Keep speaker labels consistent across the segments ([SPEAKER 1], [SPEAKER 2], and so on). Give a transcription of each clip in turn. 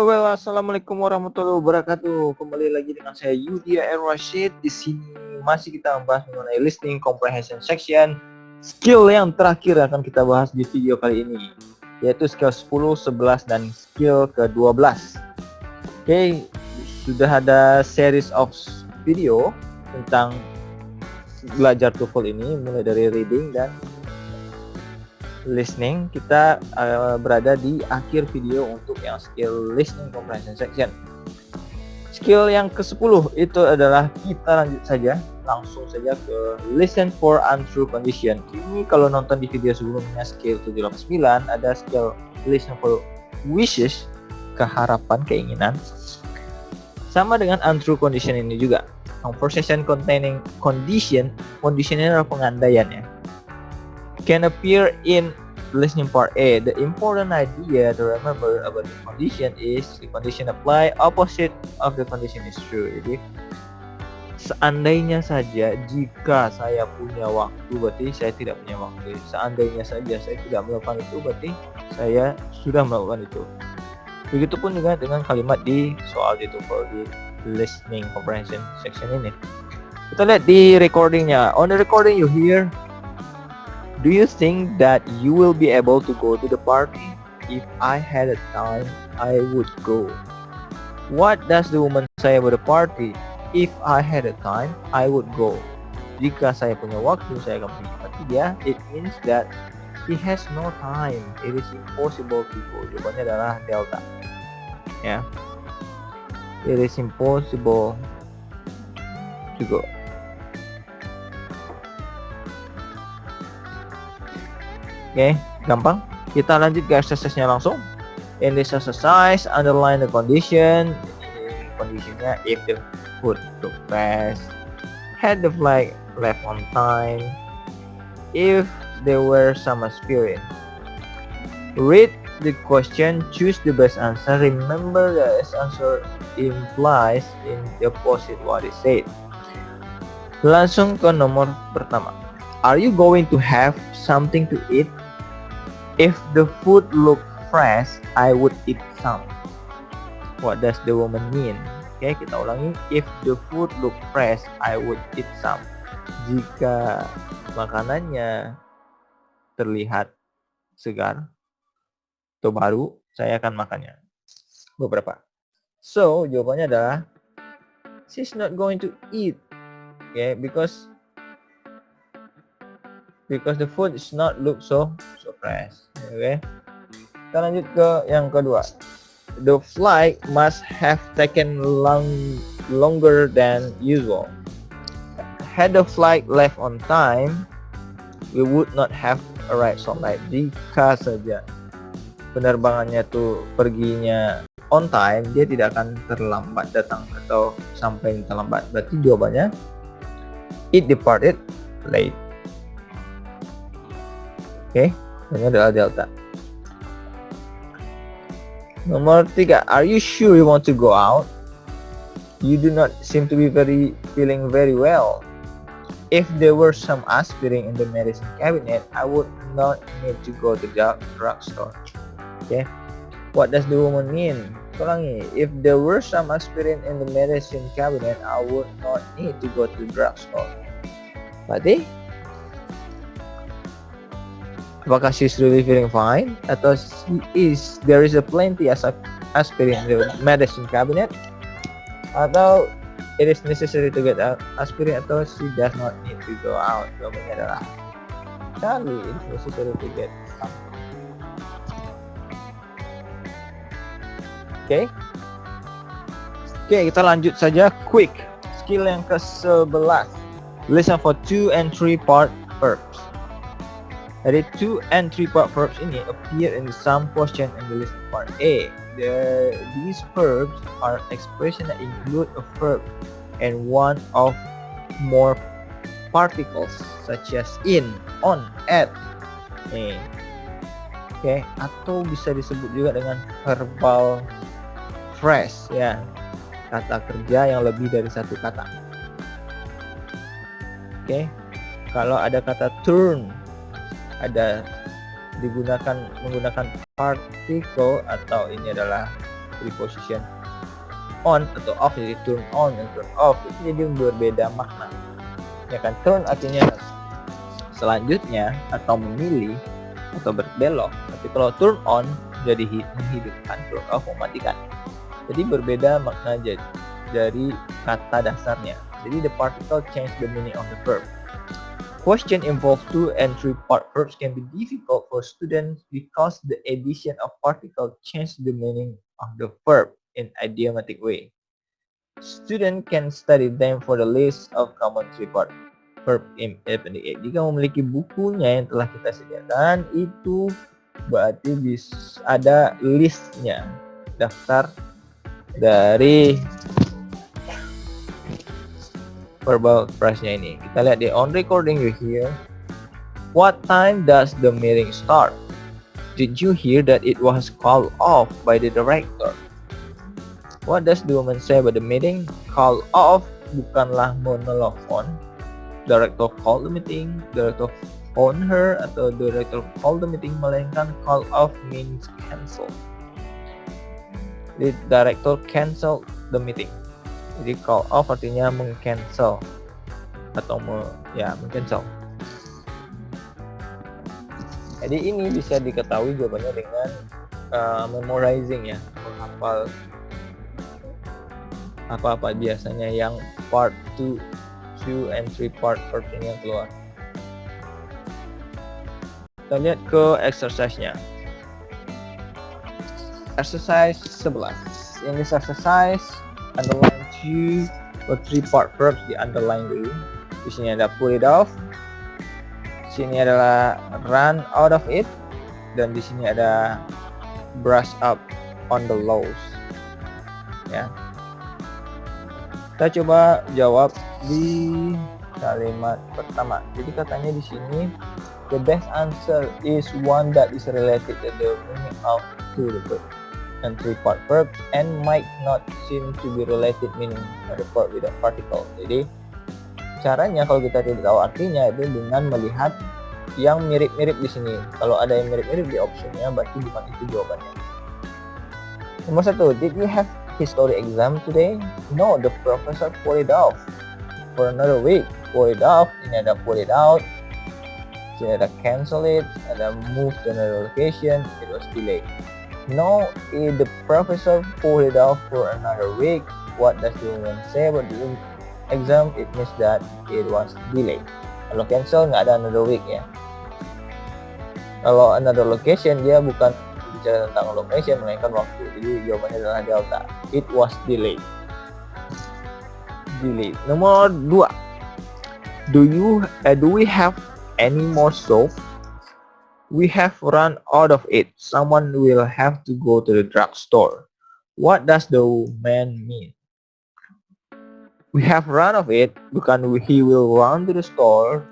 [SPEAKER 1] Assalamualaikum warahmatullahi wabarakatuh. Kembali lagi dengan saya Yudhya R. Rashid. Di sini masih kita membahas mengenai listening comprehension section. Skill yang terakhir akan kita bahas di video kali ini, yaitu skill 10, 11, dan skill ke-12. Oke, sudah ada series of video tentang belajar TOEFL ini, mulai dari reading dan listening. Kita berada di akhir video untuk yang skill listening comprehension section. Skill yang ke-10 itu adalah, kita lanjut saja langsung saja ke listen for untrue condition. Ini kalau nonton di video sebelumnya skill 789 ada skill listen for wishes, keharapan, keinginan. Sama dengan untrue condition ini juga. Conversation containing condition adalah pengandaian ya. Can appear in listening part A. The important idea to remember about the condition is the condition apply opposite of the condition is true. Jadi seandainya saja jika saya punya waktu, berarti saya tidak punya waktu. Seandainya saja saya tidak melakukan itu, berarti saya sudah melakukan itu. Begitupun juga dengan kalimat di soal di TOEFL di listening comprehension section ini. Kita lihat di recordingnya. On the recording you hear, do you think that you will be able to go to the party? If I had a time, I would go. What does the woman say about the party? If I had a time, I would go. Jika saya punya waktu, saya akan pergi. Berarti dia, it means that he has no time. It is impossible to go. Jawabannya adalah delta. Ya. It is impossible to go. Oke, gampang. Kita lanjut ke exercise-nya langsung. In this exercise, underline the condition. Conditionnya, if the food took fast, had the flight left on time, if there were some aspirin. Read the question, choose the best answer. Remember the answer implies in the opposite what is said. Langsung ke nomor pertama. Are you going to have something to eat? If the food looked fresh, I would eat some. What does the woman mean? Oke, kita ulangi. If the food looked fresh, I would eat some. Jika makanannya terlihat segar atau baru, saya akan makannya. Beberapa. So, jawabannya adalah she's not going to eat. Okay, because the food is not look so fresh. Okay. Kita lanjut ke yang kedua. The flight must have taken longer than usual. Had the flight left on time, we would not have arrived so late. Jika saja penerbangannya tuh perginya on time, dia tidak akan terlambat datang atau sampai terlambat. Berarti jawabannya it departed late. Oke, ini adalah delta. Nomor 3, are you sure you want to go out? You do not seem to be feeling very well. If there were some aspirin in the medicine cabinet, I would not need to go to the drugstore. Okay. What does the woman mean? Ulangi. If there were some aspirin in the medicine cabinet, I would not need to go to the drugstore. Berarti apakah she's really feeling fine, atau there is a plenty as aspirin in the medicine cabinet, atau it is necessary to get aspirin, atau she does not need to go out. Jawabannya adalah Charlie, it is necessary to get some. Oke, kita lanjut saja quick. Skill yang ke-11. Listen for 2 and 3 part verbs. Jadi 2 and 3 part verbs ini appear in some question in the listening part A. These verbs are expressions that include a verb and one of more particles such as in, on, at. Oke, atau bisa disebut juga dengan verbal phrase ya. Kata kerja yang lebih dari satu kata. Oke. Kalau ada kata turn, ada menggunakan particle, atau ini adalah preposition on atau off, jadi turn on dan turn off itu jadi berbeda makna. Ya kan, turn artinya selanjutnya atau memilih atau berbelok, tapi kalau turn on jadi menghidupkan, turn off mematikan. Jadi berbeda makna dari kata dasarnya. Jadi the particle change the meaning of the verb. Question involve 2 and 3 part verbs can be difficult for students because the addition of particle change the meaning of the verb in idiomatic way. Student can study them for the list of common 3 part verb in Appendix A. Jika memiliki bukunya yang telah kita sediakan, itu berarti ada listnya, daftar dari verbal phrase-nya ini. Kita lihat di on recording you hear, what time does the meeting start? Did you hear that it was called off by the director? What does the woman say about the meeting? Call off bukanlah menelpon. Director call the meeting, director phone her, atau director call the meeting, melainkan call off means cancel. The director cancel the meeting. Jadi call off artinya meng-cancel atau meng-cancel. Jadi ini bisa diketahui jawabannya dengan memorizing ya, menghafal apa-apa biasanya yang part 2 and 3 part verbs yang keluar. Kita lihat ke exercise-nya. Exercise 11. In this exercise, underline 2 or 3 part verbs di underline dulu. Di sini ada put it off. Di sini adalah run out of it, dan di sini ada brush up on the lows. Ya. Kita coba jawab di kalimat pertama. Jadi katanya di sini the best answer is one that is related to the meaning of two verb and 3 part verbs and might not seem to be related meaning of the verb without particle. Jadi caranya kalau kita tidak tahu artinya itu dengan melihat yang mirip-mirip di sini. Kalau ada yang mirip-mirip di optionnya, berarti bukan itu jawabannya. Nomor 1, did you have history exam today? No, the professor put it off for another week. Put it off, ini ada put it out, sini ada cancel it, ada move to another location, it was delayed. No, if the professor put it off for another week, what does the woman say about the exam? It means that it was delayed. Kalau cancel nggak ada another week ya. Kalau another location dia bukan bicara tentang location melainkan waktu. Jadi jawabannya adalah delta. It was delayed. Nomor 2. Do we have any more soap? We have run out of it. Someone will have to go to the drugstore. What does the man mean? We have run of it, bukan he will run to the store,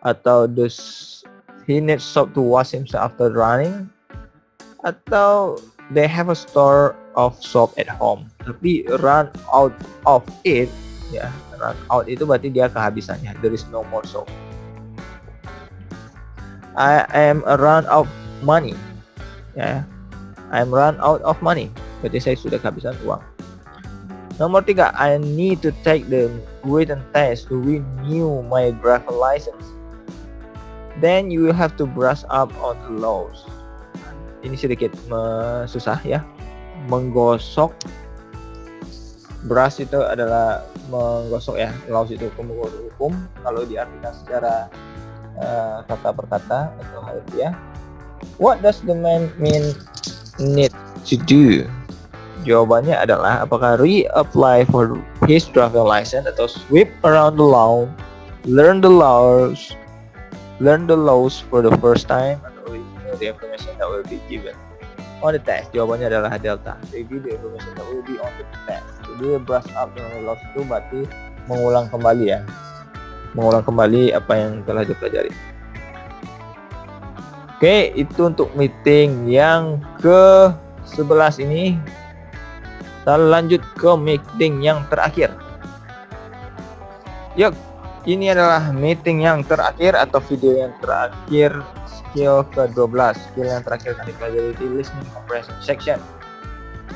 [SPEAKER 1] atau he needs soap to wash himself after running, atau they have a store of soap at home. Tapi run out of it, ya, run out itu berarti dia kehabisannya. There is no more soap. I am run out money, ya. I am run out of money. Berarti saya sudah kehabisan uang. Nomor 3, I need to take the written test to renew my driver license. Then you will have to brush up on the laws. Ini sedikit susah ya. Menggosok. Brush itu adalah menggosok ya. Laws itu hukum. Kalau diartikan secara kata per kata atau harfiah. What does the man mean need to do? Jawabannya adalah apakah reapply for his driving license atau sweep around the lawn, learn the laws for the first time, atau review the information that will be given on the test. Jawabannya adalah delta. Review the information that will be on the test. Jadi brush up dengan the laws itu berarti mengulang kembali ya. Mengulang kembali apa yang telah dipelajari. Oke, itu untuk meeting yang ke-11 ini. Kita lanjut ke meeting yang terakhir. Yuk, ini adalah meeting yang terakhir atau video yang terakhir, skill ke-12. Skill yang terakhir akan dipelajari di listening comprehension section.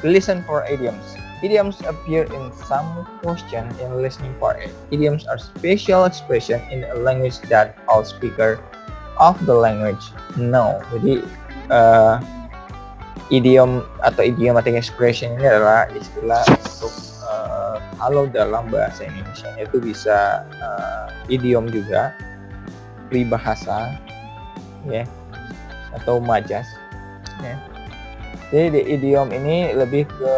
[SPEAKER 1] Listen for idioms. Idioms appear in some question in listening part. Idioms are special expression in a language that all speaker of the language know. Jadi idiom atau idiomatic expression ini adalah istilah untuk kalau dalam bahasa Indonesia itu bisa idiom juga, peribahasa, ya, atau majas, ya. Jadi idiom ini lebih ke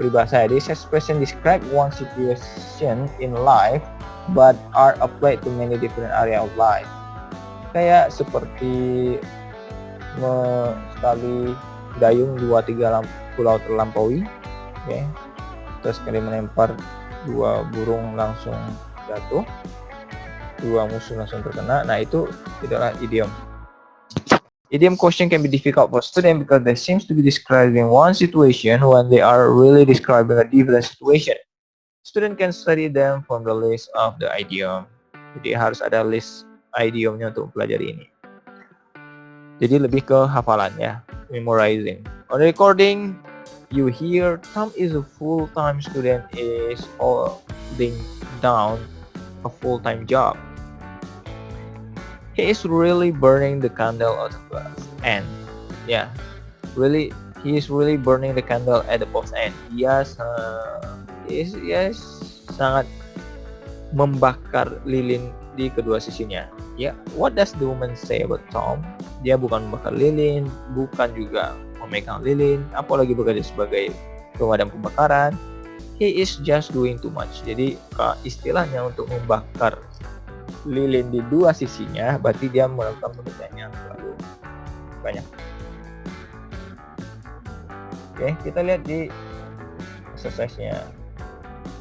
[SPEAKER 1] peribahasa. This expression describe one situation in life, but are applied to many different area of life. Kayak seperti sekali dayung 2-3 pulau terlampaui, ya. Terus sekali melempar 2 burung langsung jatuh, 2 musuh langsung terkena. Nah, itu adalah idiom. Idiom question can be difficult for students because they seem to be describing one situation when they are really describing a different situation. Student can study them from the list of the idiom. Jadi harus ada list idiomnya untuk pelajari ini. Jadi lebih ke hafalan, ya, memorizing. On recording, you hear Tom is a full-time student is holding down a full-time job. He is really burning the candle at the both end. Yeah, he is really burning the candle at the both end. Dia sangat membakar lilin di kedua sisinya. Ya, what does the woman say about Tom? Dia bukan membakar lilin, bukan juga memegang lilin, apalagi bekerja sebagai pemadam kebakaran. He is just doing too much. Jadi istilahnya untuk membakar lilin di dua sisinya, berarti dia melakukan pekerjaan yang terlalu banyak. Oke, kita lihat di exercise-nya.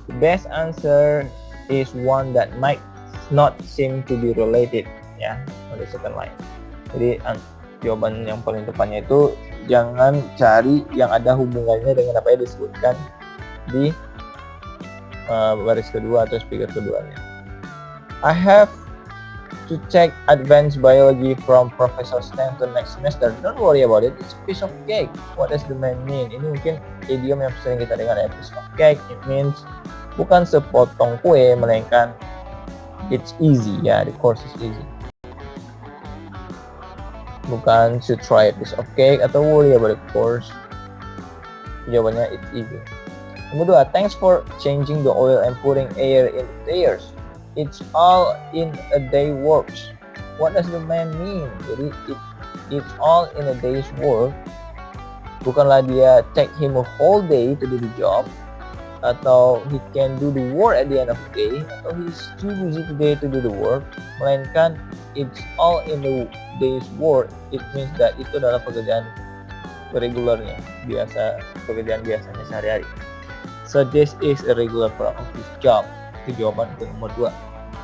[SPEAKER 1] The best answer is one that might not seem to be related, ya, on the second line. Jadi jawaban yang paling tepatnya itu jangan cari yang ada hubungannya dengan apa yang disebutkan di baris kedua atau speaker keduanya. I have to take advanced biology from Professor Stanton next semester. Don't worry about it. It's a piece of cake. What does the man mean? Ini mungkin idiom yang sering kita dengar, ya, piece of cake. It means bukan sepotong kue, melainkan it's easy. Ya, the course is easy. Bukan should try a piece of cake atau worry about the course. Jawabannya it's easy. Nomor 2, thanks for changing the oil and putting air in the tires. It's all in a day works. What does the man mean? Jadi it's all in a day's work. Bukanlah dia take him a whole day to do the job, atau he can do the work at the end of the day, atau he's too busy today to do the work. Melainkan it's all in the day's work. It means that itu adalah pekerjaan regularnya, pekerjaan biasanya sehari-hari. So this is a regular part of his job. Itu jawaban untuk nomor 2.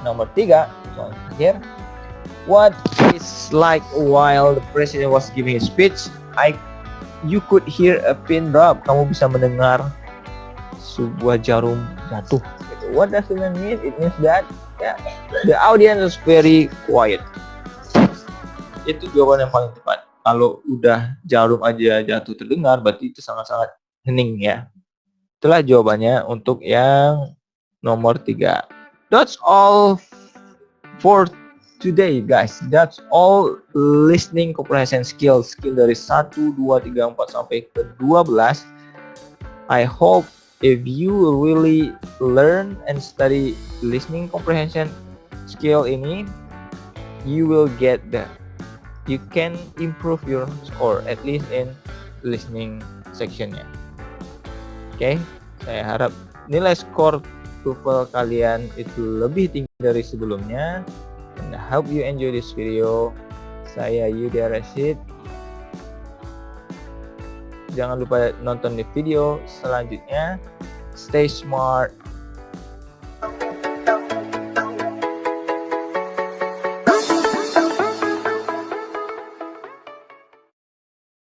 [SPEAKER 1] Nomor 3, soal terakhir. What is like while the president was giving his speech, you could hear a pin drop. Kamu bisa mendengar sebuah jarum jatuh. What does it mean? It means that the audience is very quiet. Itu jawaban yang paling tepat. Kalau udah jarum aja jatuh terdengar, berarti itu sangat-sangat hening, ya. Itulah jawabannya untuk yang nomor 3. That's all for today, guys. That's all listening comprehension skill dari 1, 2, 3, 4 sampai ke 12. I hope if you really learn and study listening comprehension skill ini, you will get that. You can improve your score at least in listening sectionnya. Oke, saya harap nilai skor TOEFL kalian itu lebih tinggi dari sebelumnya. And I hope you enjoy this video. Saya Yudha Rashid. Jangan lupa nonton di video selanjutnya. Stay smart,